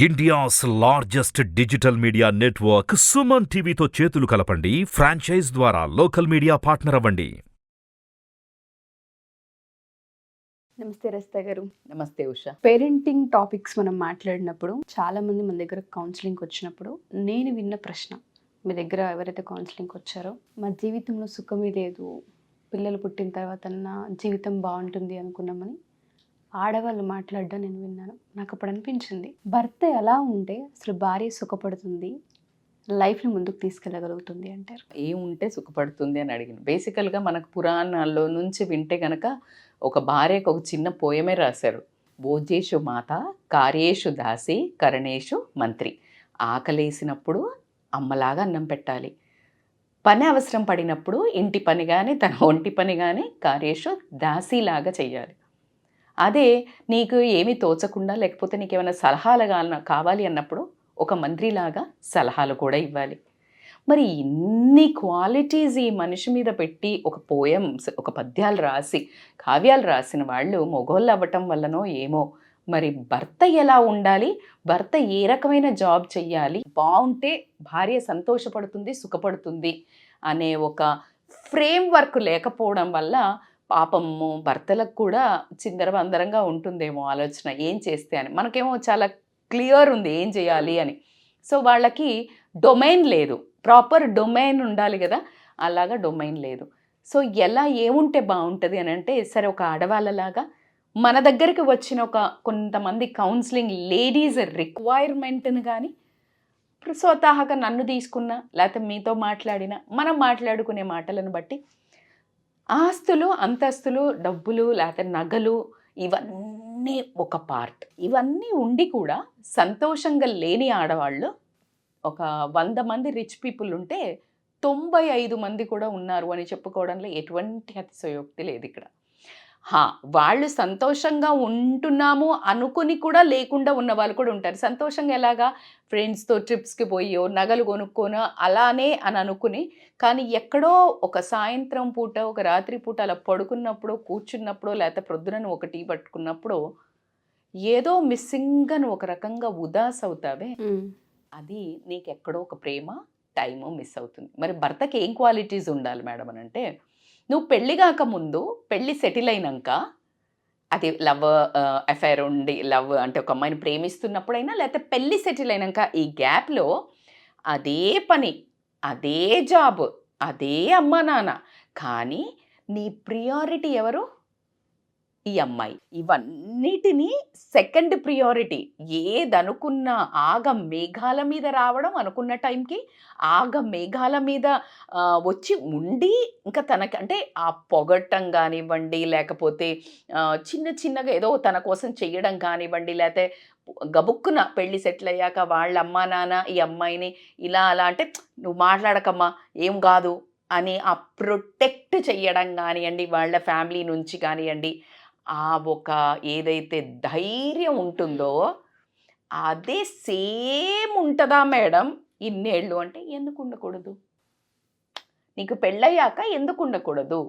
India's largest digital media network SumanTV తో చేతులు కలపండి. ఫ్రాంచైజ్ ద్వారా లోకల్ మీడియా పార్ట్నర్ అవ్వండి. నమస్తే రజిత గారు. నమస్తే ఉషా. పేరెంటింగ్ టాపిక్స్ మనం మాట్లాడినప్పుడు చాలా మంది మన దగ్గర కౌన్సిలింగ్ వచ్చినప్పుడు నేను విన్న ప్రశ్న, మీ దగ్గర ఎవరైతే కౌన్సిలింగ్ వచ్చారో మా జీవితంలో సుఖమే లేదు, పిల్లలు పుట్టిన తర్వాత జీవితం బాగుంటుంది అనుకున్నామని ఆడవాళ్ళు మాట్లాడడం నేను విన్నాను. నాకు అప్పుడు అనిపించింది, భర్త ఎలా ఉంటే అసలు భార్య సుఖపడుతుంది, లైఫ్ని ముందుకు తీసుకెళ్ళగలుగుతుంది అంటారు. ఏముంటే సుఖపడుతుంది అని అడిగింది. బేసికల్గా మనకు పురాణాల్లో నుంచి వింటే కనుక ఒక భార్యకు ఒక చిన్న పోయమే రాశారు. భోజేషు మాత, కార్యేషు దాసి, కరణేషు మంత్రి. ఆకలేసినప్పుడు అమ్మలాగా అన్నం పెట్టాలి, పని అవసరం పడినప్పుడు ఇంటి పని కానీ తన ఒంటి పని కానీ కార్యేషు దాసిలాగా చెయ్యాలి. అదే నీకు ఏమీ తోచకుండా లేకపోతే నీకు ఏమైనా సలహాలు కావాలి అన్నప్పుడు ఒక మంత్రిలాగా సలహాలు కూడా ఇవ్వాలి. మరి ఇన్ని క్వాలిటీస్ ఈ మనిషి మీద పెట్టి ఒక పోయమ్స్, ఒక పద్యాలు రాసి కావ్యాలు రాసిన వాళ్ళు మొగోళ్ళు అవ్వటం వల్లనో ఏమో, మరి భర్త ఎలా ఉండాలి, భర్త ఏ రకమైన జాబ్ చెయ్యాలి, బాగుంటే భార్య సంతోషపడుతుంది, సుఖపడుతుంది అనే ఒక ఫ్రేమ్ వర్క్ లేకపోవడం వల్ల పాపము భర్తలకు కూడా చిందరవందరంగా ఉంటుందేమో ఆలోచన, ఏం చేస్తే అని. మనకేమో చాలా క్లియర్ ఉంది ఏం చేయాలి అని. సో వాళ్ళకి డొమైన్ లేదు, ప్రాపర్ డొమైన్ ఉండాలి కదా, అలాగా డొమైన్ లేదు. సో ఎలా ఏముంటే బాగుంటుంది అని అంటే, సరే ఒక ఆడవాళ్ళలాగా మన దగ్గరికి వచ్చిన ఒక కొంతమంది కౌన్సిలింగ్ లేడీస్ రిక్వైర్మెంట్ని కానీ స్వతహాగా నన్ను తీసుకున్నా లేకపోతే మీతో మాట్లాడినా మనం మాట్లాడుకునే మాటలను బట్టి ఆస్తులు, అంతస్తులు, డబ్బులు లేకపోతే నగలు ఇవన్నీ ఒక పార్ట్. ఇవన్నీ ఉండి కూడా సంతోషంగా లేని ఆడవాళ్ళు ఒక 100 మంది రిచ్ పీపుల్ ఉంటే 95 మంది కూడా ఉన్నారు అని చెప్పుకోవడంలో ఎటువంటి అతిశయోక్తి లేదు ఇక్కడ. వాళ్ళు సంతోషంగా ఉంటున్నాము అనుకుని కూడా లేకుండా ఉన్న వాళ్ళు కూడా ఉంటారు. సంతోషంగా ఎలాగా, ఫ్రెండ్స్తో ట్రిప్స్కి పోయో నగలు కొనుక్కోనో అలానే అని అనుకుని, కానీ ఎక్కడో ఒక సాయంత్రం పూట ఒక రాత్రి పూట అలా పడుకున్నప్పుడు కూర్చున్నప్పుడు లేకపోతే ప్రొద్దున ఒక టీ పట్టుకున్నప్పుడు ఏదో మిస్సింగ్ అని ఒక రకంగా ఉదాస్ అవుతావే, అది నీకు ఎక్కడో ఒక ప్రేమ టైము మిస్ అవుతుంది. మరి భర్తకి ఏం క్వాలిటీస్ ఉండాలి మేడం అని అంటే, నువ్వు పెళ్ళి కాకముందు, పెళ్ళి సెటిల్ అయినాక, అది లవ్ అఫైర్ ఉండి లవ్ అంటే ఒక అమ్మాయిని ప్రేమిస్తున్నప్పుడైనా లేకపోతే పెళ్ళి సెటిల్ అయినాక ఈ గ్యాప్లో అదే పని, అదే జాబ్, అదే అమ్మ నాన్న, కానీ నీ ప్రియారిటీ ఎవరు? ఈ అమ్మాయి. ఇవన్నిటినీ సెకండ్ ప్రియారిటీ. ఏదనుకున్నా ఆగ మేఘాల మీద రావడం, అనుకున్న టైంకి ఆగ మేఘాల మీద వచ్చి ఉండి, ఇంకా తనకి అంటే ఆ పొగట్టం కానివ్వండి, లేకపోతే చిన్న చిన్నగా ఏదో తన కోసం చెయ్యడం కానివ్వండి, లేకపోతే గబుక్కున పెళ్ళి సెటిల్ అయ్యాక వాళ్ళ అమ్మా నాన్న ఈ అమ్మాయిని ఇలా అలా అంటే నువ్వు మాట్లాడకమ్మా ఏం కాదు అని ఆ ప్రొటెక్ట్ చెయ్యడం కానివ్వండి, వాళ్ళ ఫ్యామిలీ నుంచి కానివ్వండి, ఆ ఒక ఏదైతే ధైర్యం ఉంటుందో అదే సేమ్ ఉంటుందా మేడం ఇన్నేళ్ళు అంటే ఎందుకు ఉండకూడదు? నీకు పెళ్ళయ్యాక ఎందుకు ఉండకూడదు?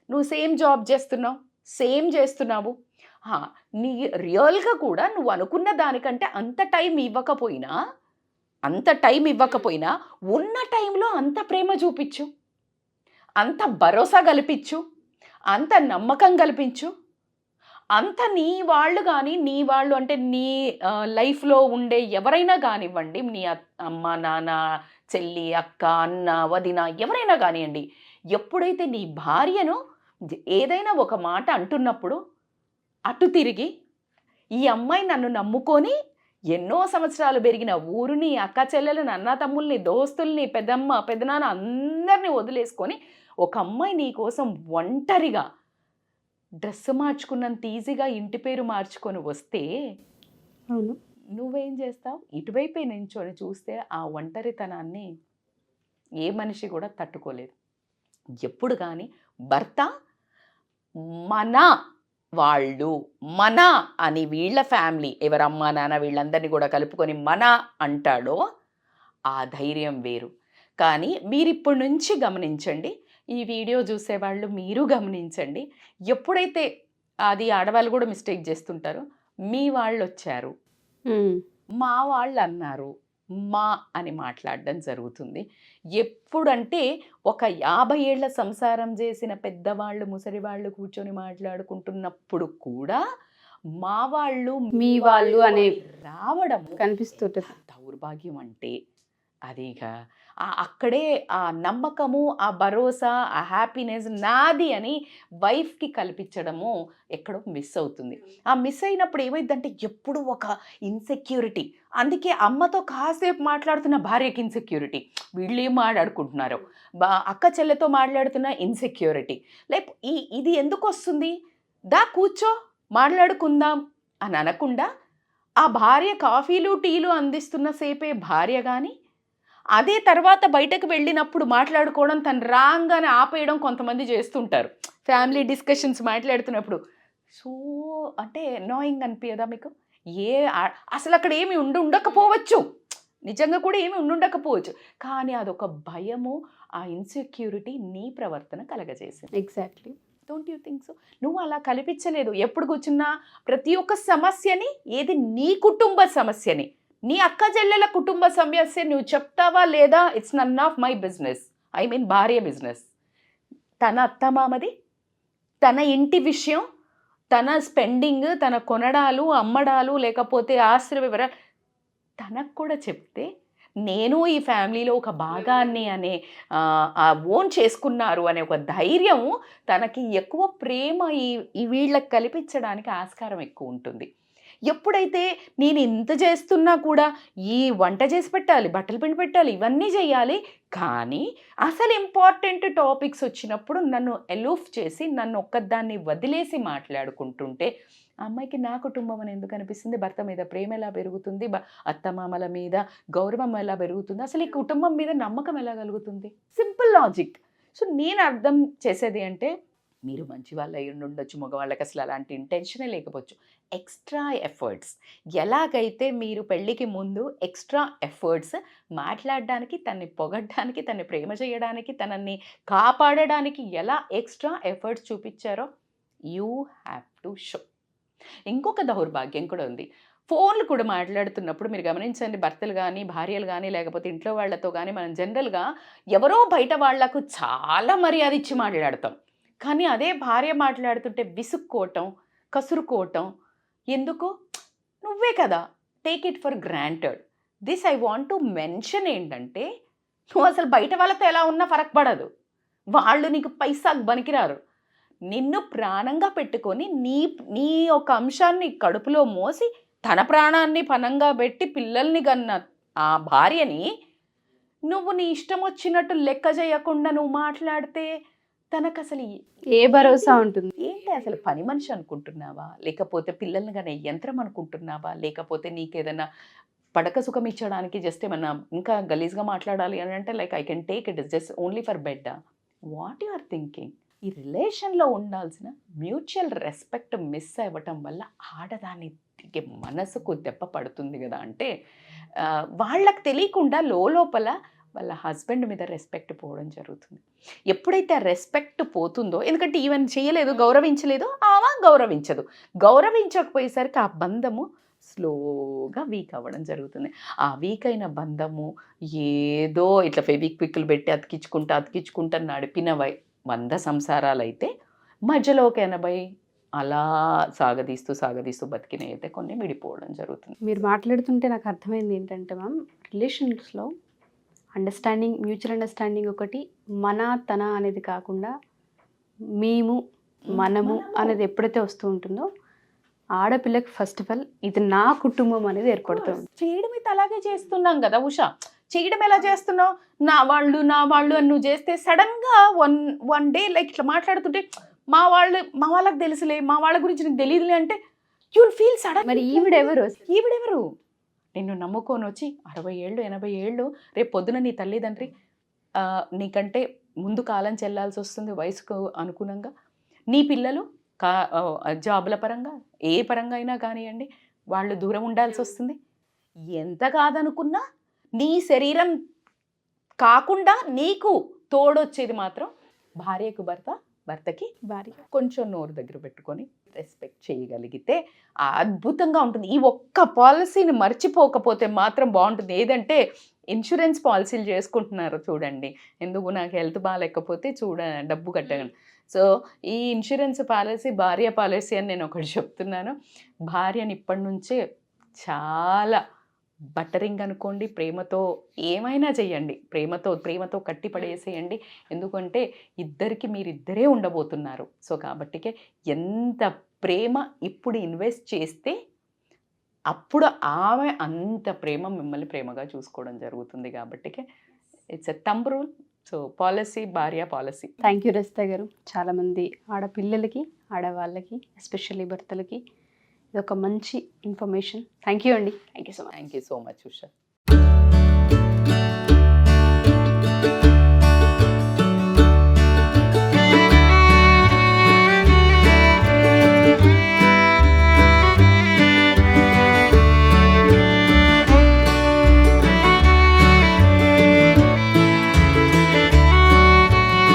నువ్వు సేమ్ జాబ్ చేస్తున్నావు, సేమ్ చేస్తున్నావు, నీ రియల్గా కూడా నువ్వు అనుకున్న దానికంటే అంత టైం ఇవ్వకపోయినా ఉన్న టైంలో అంత ప్రేమ చూపించు, అంత భరోసా కల్పించు, అంత నమ్మకం కల్పించు. అంత నీ వాళ్ళు కానీ, నీ వాళ్ళు అంటే నీ లైఫ్లో ఉండే ఎవరైనా కానివ్వండి, నీ అమ్మ నాన్న, చెల్లి, అక్క, అన్న, వదిన ఎవరైనా కానివ్వండి, ఎప్పుడైతే నీ భార్యను ఏదైనా ఒక మాట అంటున్నప్పుడు అటు తిరిగి ఈ అమ్మాయి నన్ను నమ్ముకొని ఎన్నో సంవత్సరాలు పెరిగిన ఊరుని, అక్క చెల్లెలను, అన్న తమ్ముల్ని, దోస్తుల్ని, పెద్దమ్మ పెద్దనాన్న అందరినీ వదిలేసుకొని ఒక అమ్మాయి నీ కోసం ఒంటరిగా డ్రెస్ మార్చుకున్నంత ఈజీగా ఇంటి పేరు మార్చుకొని వస్తే అవును, నువ్వేం చేస్తావు? ఇటువైపే నించొని చూస్తే ఆ ఒంటరితనాన్ని ఏ మనిషి కూడా తట్టుకోలేదు. ఎప్పుడు కానీ భర్త మన వాళ్ళు, మన అని వీళ్ళ ఫ్యామిలీ ఎవరమ్మా నాన్న వీళ్ళందరినీ కూడా కలుపుకొని మన అంటాడో ఆ ధైర్యం వేరు. కానీ మీరు ఇప్పటి నుంచి గమనించండి, ఈ వీడియో చూసేవాళ్ళు మీరు గమనించండి, ఎప్పుడైతే అది ఆడవాళ్ళు కూడా మిస్టేక్ చేస్తుంటారు, మీ వాళ్ళు వచ్చారు, మా వాళ్ళు అన్నారు, మా అని మాట్లాడడం జరుగుతుంది. ఎప్పుడంటే ఒక 50 ఏళ్ల సంసారం చేసిన పెద్దవాళ్ళు, ముసలివాళ్ళు కూర్చొని మాట్లాడుకుంటున్నప్పుడు కూడా మా వాళ్ళు, మీ వాళ్ళు అనే రావడం కనిపిస్తుంటుంది. దౌర్భాగ్యం అంటే అదిగా అక్కడే ఆ నమ్మకము, ఆ భరోసా, ఆ హ్యాపీనెస్ నాది అని వైఫ్కి కల్పించడము ఎక్కడో మిస్ అవుతుంది. ఆ మిస్ అయినప్పుడు ఏమైందంటే ఎప్పుడు ఒక ఇన్సెక్యూరిటీ. అందుకే అమ్మతో కాసేపు మాట్లాడుతున్న భార్యకి ఇన్సెక్యూరిటీ, వీళ్ళు ఏం మాట్లాడుకుంటున్నారు, అక్క చెల్లెతో మాట్లాడుతున్న ఇన్సెక్యూరిటీ. ఇది ఎందుకు వస్తుంది? దా కూర్చో మాట్లాడుకుందాం అని అనకుండా ఆ భార్య కాఫీలు టీలు అందిస్తున్న సేపే భార్య కానీ, అదే తర్వాత బయటకు వెళ్ళినప్పుడు మాట్లాడుకోవడం, తను రాగానే ఆపేయడం కొంతమంది చేస్తుంటారు. ఫ్యామిలీ డిస్కషన్స్ మాట్లాడుతున్నప్పుడు సో అంటే అనాయింగ్ అనిపించదా మీకు? అసలు అక్కడ ఏమి ఉండకపోవచ్చు, నిజంగా కూడా ఏమి ఉండకపోవచ్చు, కానీ అదొక భయము, ఆ ఇన్సెక్యూరిటీ నీ ప్రవర్తన కలగజేసింది. Exactly. Don't you think so? నువ్వు అలా కల్పించలేదు. ఎప్పుడు కూర్చున్నా ప్రతి ఒక్క సమస్యని, ఏది నీ కుటుంబ సమస్యని, నీ అక్క చెల్లెల కుటుంబ సమస్య నువ్వు చెప్తావా లేదా? It's none of my business. I mean భార్య బిజినెస్. తన అత్తమామది, తన ఇంటి విషయం, తన స్పెండింగ్, తన కొనడాలు, అమ్మడాలు, లేకపోతే ఆస్తి వివరాలు తనకు కూడా చెప్తే, నేను ఈ ఫ్యామిలీలో ఒక భాగాన్ని అనే ఓన్ చేసుకున్నారు అనే ఒక ధైర్యం, తనకి ఎక్కువ ప్రేమ ఈ వీళ్ళకి కల్పించడానికి ఆస్కారం ఎక్కువ ఉంటుంది. ఎప్పుడైతే నేను ఇంత చేస్తున్నా కూడా ఈ వంట చేసి పెట్టాలి, బట్టలు పిండి పెట్టాలి, ఇవన్నీ చేయాలి, కానీ అసలు ఇంపార్టెంట్ టాపిక్స్ వచ్చినప్పుడు నన్ను ఎలూఫ్ చేసి, నన్ను ఒక్కదాన్ని వదిలేసి మాట్లాడుకుంటుంటే అమ్మాయికి నా కుటుంబం అని ఎందుకు అనిపిస్తుంది? భర్త మీద ప్రేమ ఎలా పెరుగుతుంది? అత్తమామల మీద గౌరవం ఎలా పెరుగుతుంది? అసలు ఈ కుటుంబం మీద నమ్మకం ఎలా కలుగుతుంది? Simple logic. సో నేను అర్థం చేసేది అంటే, మీరు మంచి వాళ్ళు అయి ఉండొచ్చు, మగవాళ్ళకి అసలు అలాంటి ఇంటెన్షనే లేకపోవచ్చు. ఎక్స్ట్రా ఎఫర్ట్స్ ఎలాగైతే మీరు పెళ్ళికి ముందు ఎక్స్ట్రా ఎఫర్ట్స్ మాట్లాడడానికి, తన్ని పొగడ్డానికి, తన్ని ప్రేమ చేయడానికి, తనని కాపాడడానికి ఎలా ఎక్స్ట్రా ఎఫర్ట్స్ చూపించారో యూ హ్యావ్ టు షో. ఇంకొక దౌర్భాగ్యం కూడా ఉంది. ఫోన్లు కూడా మాట్లాడుతున్నప్పుడు మీరు గమనించండి, భర్తలు కానీ, భార్యలు కానీ, లేకపోతే ఇంట్లో వాళ్ళతో కానీ మనం జనరల్గా ఎవరో బయట వాళ్లకు చాలా మర్యాద ఇచ్చి మాట్లాడతాం. కానీ అదే భార్య మాట్లాడుతుంటే విసుక్కోవటం, కసురుకోవటం ఎందుకు? నువ్వే కదా. Take it for granted. This I want to mention ఏంటంటే, నువ్వు అసలు బయట వాళ్ళతో ఎలా ఉన్నా ఫరక్ పడదు, వాళ్ళు నీకు పైసాకు బనికిరారు. నిన్ను ప్రాణంగా పెట్టుకొని నీ ఒక అంశాన్ని కడుపులో మోసి తన ప్రాణాన్ని పణంగా పెట్టి పిల్లల్ని కన్న ఆ భార్యని నువ్వు నీ ఇష్టం వచ్చినట్టు లెక్క చేయకుండా నువ్వు మాట్లాడితే తనకు అసలు ఏ భరోసా ఉంటుంది? ఏంటి అసలు పని మనిషి అనుకుంటున్నావా? లేకపోతే పిల్లల్ని కానీ యంత్రం అనుకుంటున్నావా? లేకపోతే నీకేదైనా పడక సుఖం ఇచ్చడానికి జస్ట్ ఏమన్నా ఇంకా గలీజ్గా మాట్లాడాలి అని అంటే like I can take it is just only for bed. What you are thinking? ఈ రిలేషన్లో ఉండాల్సిన మ్యూచువల్ రెస్పెక్ట్ మిస్ అవ్వటం వల్ల ఆడదాని మనసుకు దెబ్బ పడుతుంది కదా. అంటే వాళ్ళకి తెలియకుండా లోపల వాళ్ళ హస్బెండ్ మీద రెస్పెక్ట్ పోవడం జరుగుతుంది. ఎప్పుడైతే ఆ రెస్పెక్ట్ పోతుందో, ఎందుకంటే ఈవెన్ చేయలేదు, గౌరవించలేదు, ఆమె గౌరవించదు, గౌరవించకపోయేసరికి ఆ బంధము స్లోగా వీక్ అవ్వడం జరుగుతుంది. ఆ వీక్ అయిన బంధము ఏదో ఇట్లా ఫెవిక్విక్లు పెట్టి అతికించుకుంటా నడిపిన 100 సంసారాలు అయితే మధ్యలో ఒక 80 అలా సాగదీస్తూ బతికినవి అయితే కొన్ని విడిపోవడం జరుగుతుంది. మీరు మాట్లాడుతుంటే నాకు అర్థమైంది ఏంటంటే మ్యామ్, రిలేషన్స్లో అండర్స్టాండింగ్, మ్యూచువల్ అండర్స్టాండింగ్ ఒకటి, మన తన అనేది కాకుండా మేము మనము అనేది ఎప్పుడైతే వస్తూ ఉంటుందో ఆడపిల్లకి ఫస్ట్ ఆఫ్ ఆల్ ఇది నా కుటుంబం అనేది ఏర్పడుతుంది. చేయడం అయితే అలాగే చేస్తున్నాం కదా ఉషా. చేయడం ఎలా చేస్తున్నావు? నా వాళ్ళు అని నువ్వు చేస్తే సడన్గా వన్ డే లైక్ ఇట్లా మాట్లాడుతుంటే మా వాళ్ళకి తెలుసులే, మా వాళ్ళ గురించి నీకు తెలియదులే అంటే యూ విల్ ఫీల్ సడన్. మరి ఈవిడెవరు నిన్ను నమ్ముకొని వచ్చి 60 ఏళ్ళు 80 ఏళ్ళు రేపు పొద్దున నీ తల్లిదండ్రి నీకంటే ముందు కాలం చెల్లాల్సి వస్తుంది వయసుకు అనుగుణంగా. నీ పిల్లలు జాబుల పరంగా ఏ పరంగా అయినా కానివ్వండి వాళ్ళు దూరం ఉండాల్సి వస్తుంది. ఎంత కాదనుకున్నా నీ శరీరం కాకుండా నీకు తోడొచ్చేది మాత్రం భార్యకు భర్త, భర్తకి భార్య కొంచెం నోరు దగ్గర పెట్టుకొని రెస్పెక్ట్ చేయగలిగితే అద్భుతంగా ఉంటుంది. ఈ ఒక్క పాలసీని మర్చిపోకపోతే మాత్రం బాగుంటుంది. ఏదంటే ఇన్సూరెన్స్ పాలసీలు చేసుకుంటున్నారు చూడండి, ఎందుకు నాకు హెల్త్ బాగాలేకపోతే డబ్బు కట్టగలను. సో ఈ ఇన్సూరెన్స్ పాలసీ భార్య పాలసీ అని నేను ఒకటి చెప్తున్నాను. భార్యని ఇప్పటి నుంచే చాలా బట్టరింగ్ అనుకోండి, ప్రేమతో ఏమైనా చెయ్యండి, ప్రేమతో కట్టి పడేసేయండి. ఎందుకంటే మీరిద్దరే ఉండబోతున్నారు. సో కాబట్టికే ఎంత ప్రేమ ఇప్పుడు ఇన్వెస్ట్ చేస్తే అప్పుడు ఆమె అంత ప్రేమ మిమ్మల్ని ప్రేమగా చూసుకోవడం జరుగుతుంది. కాబట్టికే it's a thumb rule. So policy భార్య policy. Thank you Rajitha garu. చాలామంది ఆడపిల్లలకి, ఆడవాళ్ళకి, ఎస్పెషల్లీ భర్తలకి ఇది ఒక మంచి ఇన్ఫర్మేషన్. థ్యాంక్ యూ అండి. Thank you so much. Thank you so much Usha.